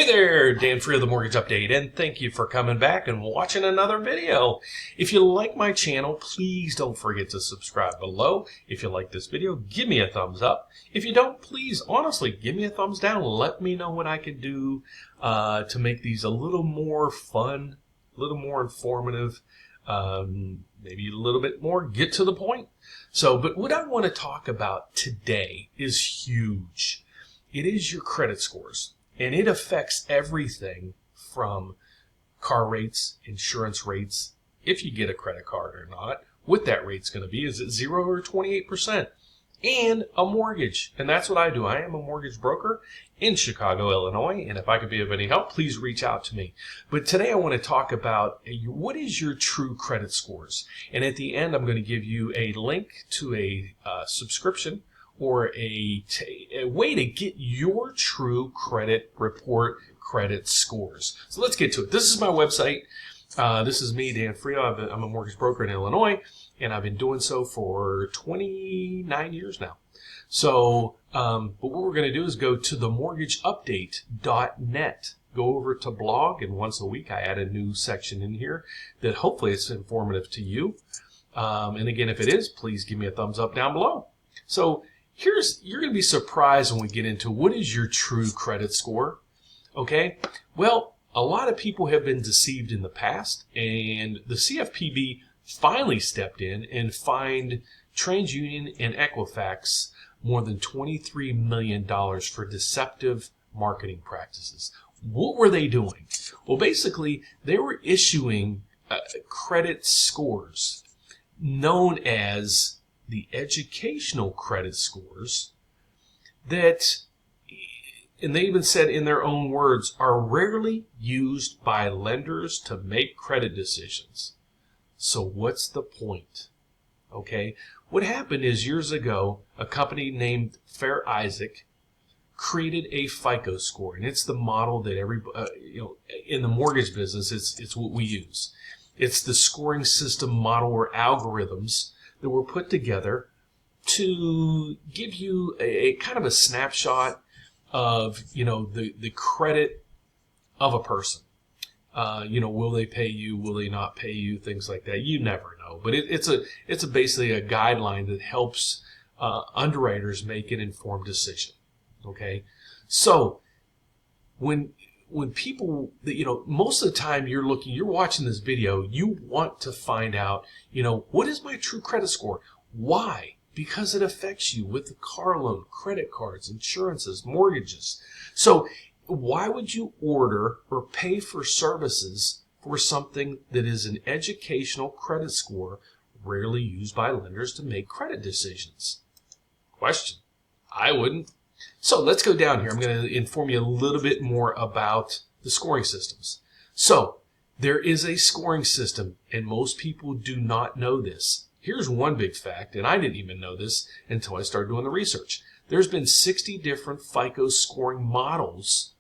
there, Dan Frio, the Mortgage Update, and thank you for coming back and watching another video. If you like my channel, please don't forget to subscribe below. If you like this video, give me a thumbs up. If you don't, please, honestly, give me a thumbs down. Let me know what I can do to make these a little more fun, a little more informative, maybe a little bit more get to the point. But what I want to talk about today is huge. It is your credit scores. And it affects everything from car rates, insurance rates, if you get a credit card or not, what that rate's going to be. Is it 0 or 28%? And a mortgage. And that's what I do. I am a mortgage broker in Chicago, Illinois. And if I could be of any help, please reach out to me. But today I want to talk about what is your true credit scores. And at the end, I'm going to give you a link to a subscription or a way to get your true credit report credit scores. So let's get to it. This is my website. This is me, Dan Frio. I'm a mortgage broker in Illinois, and I've been doing so for 29 years now. But what we're going to do is go to themortgageupdate.net. Go over to blog, and once a week I add a new section in here that hopefully it's informative to you. And again, if it is, please give me a thumbs up down below. So you're going to be surprised when we get into what is your true credit score. Okay? Well, a lot of people have been deceived in the past, and the CFPB finally stepped in and fined TransUnion and Equifax more than $23 million for deceptive marketing practices. What were they doing? Well, basically, they were issuing credit scores known as the educational credit scores that, and they even said in their own words, are rarely used by lenders to make credit decisions. So what's the point? Okay, what happened is years ago, a company named Fair Isaac created a FICO score, and it's the model that in the mortgage business, it's what we use. It's the scoring system model or algorithms that were put together to give you a kind of a snapshot of, the credit of a person. Will they pay you? Will they not pay you? Things like that. You never know. But it's basically a guideline that helps underwriters make an informed decision. Okay, so when people, most of the time you're watching this video, you want to find out, what is my true credit score? Why? Because it affects you with the car loan, credit cards, insurances, mortgages. So why would you order or pay for services for something that is an educational credit score rarely used by lenders to make credit decisions? Question. I wouldn't. So let's go down here. I'm going to inform you a little bit more about the scoring systems. So there is a scoring system, and most people do not know this. Here's one big fact, and I didn't even know this until I started doing the research. There's been 60 different FICO scoring models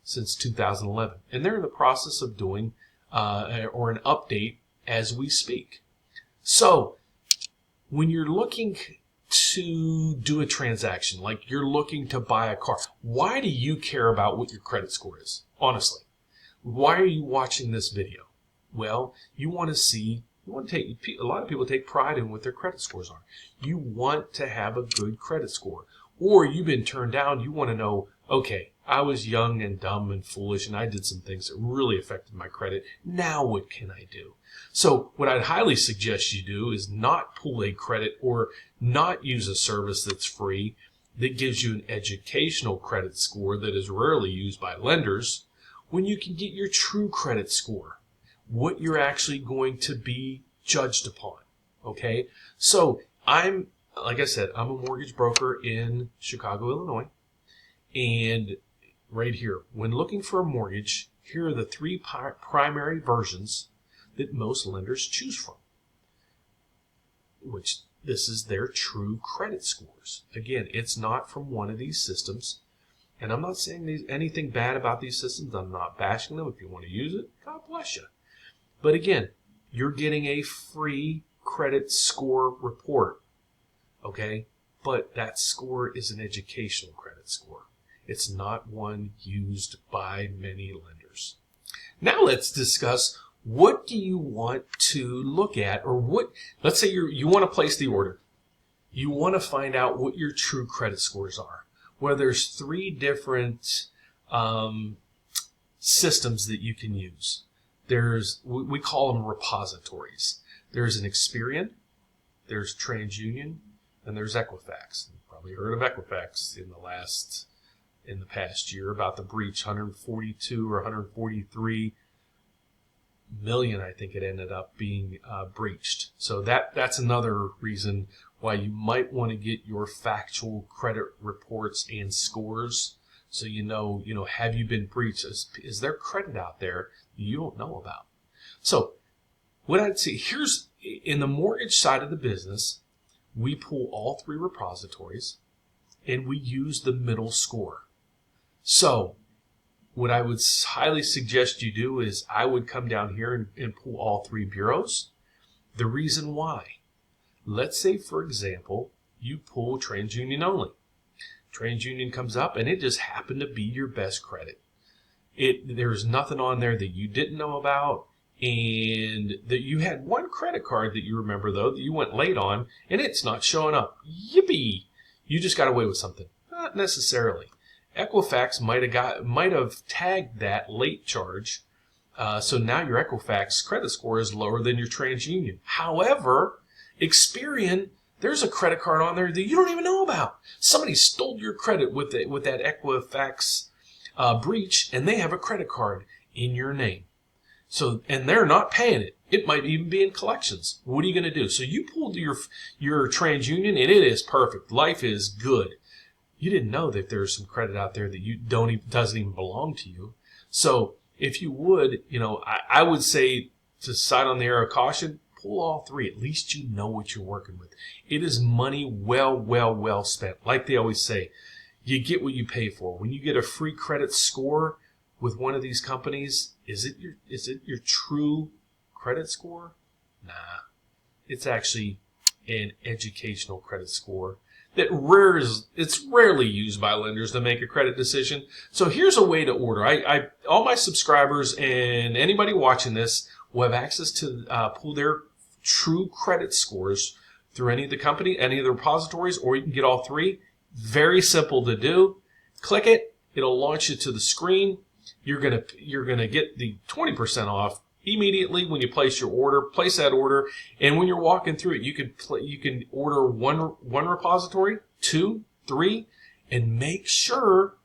since 2011, and they're in the process of doing or an update as we speak. So when you're looking to do a transaction, like you're looking to buy a car, why do you care about what your credit score is? Honestly, why are you watching this video? Well, a lot of people take pride in what their credit scores are. You want to have a good credit score, or you've been turned down. You want to know, okay, I was young and dumb and foolish, and I did some things that really affected my credit. Now what can I do? So what I'd highly suggest you do is not pull a credit or not use a service that's free that gives you an educational credit score that is rarely used by lenders, when you can get your true credit score, what you're actually going to be judged upon. Okay? So like I said, I'm a mortgage broker in Chicago, Illinois. And right here, when looking for a mortgage, here are the three primary versions that most lenders choose from, which this is their true credit scores. Again, it's not from one of these systems, and I'm not saying anything bad about these systems. I'm not bashing them. If you want to use it, God bless you. But again, you're getting a free credit score report, okay? But that score is an educational credit score. It's not one used by many lenders. Now let's discuss, what do you want to look at, or let's say you want to place the order. You want to find out what your true credit scores are. Well, there's 3 different systems that you can use. We call them repositories. There's an Experian, there's TransUnion, and there's Equifax. You've probably heard of Equifax in the past year about the breach, 142 or 143 million, I think it ended up being breached. So that's another reason why you might want to get your factual credit reports and scores, so you know, have you been breached? Is there credit out there you don't know about? So what I'd say, here's, in the mortgage side of the business, we pull all 3 repositories and we use the middle score. So what I would highly suggest you do is I would come down here and pull all 3 bureaus. The reason why, let's say, for example, you pull TransUnion only. TransUnion comes up and it just happened to be your best credit. There's nothing on there that you didn't know about, and that you had one credit card that you remember, though, that you went late on, and it's not showing up. Yippee! You just got away with something. Not necessarily. Equifax might have tagged that late charge, so now your Equifax credit score is lower than your TransUnion. However, Experian, there's a credit card on there that you don't even know about. Somebody stole your credit with that Equifax breach, and they have a credit card in your name. So, and they're not paying it. It might even be in collections. What are you going to do? So you pulled your TransUnion, and it is perfect. Life is good. You didn't know that there's some credit out there that doesn't even belong to you. So if you would, I would say, to side on the air of caution, pull all 3. At least you know what you're working with. It is money well spent. Like they always say, you get what you pay for. When you get a free credit score with one of these companies, is it your true credit score? Nah. It's actually an educational credit score that it's rarely used by lenders to make a credit decision. So here's a way to order. All my subscribers and anybody watching this will have access to pull their true credit scores through any of the repositories, or you can get all 3. Very simple to do. Click it. It'll launch you to the screen. You're gonna get the 20% off immediately when you place your order. Place that order, and when you're walking through it, you can order one repository, 2, 3, and make sure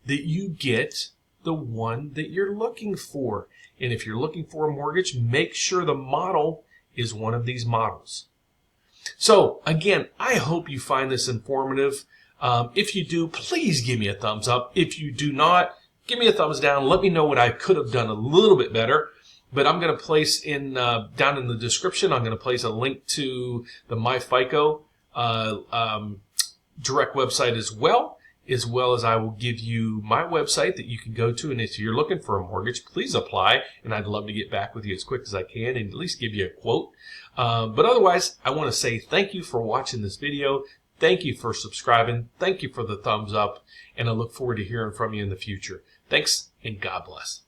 that you get the one that you're looking for. And if you're looking for a mortgage, make sure the model is one of these models. So again, I hope you find this informative. If you do, please give me a thumbs up. If you do not, give me a thumbs down. Let me know what I could have done a little bit better. But I'm going to place down in the description, I'm going to place a link to the MyFICO direct website as well as I will give you my website that you can go to. And if you're looking for a mortgage, please apply, and I'd love to get back with you as quick as I can and at least give you a quote. But otherwise, I want to say thank you for watching this video. Thank you for subscribing. Thank you for the thumbs up, and I look forward to hearing from you in the future. Thanks, and God bless.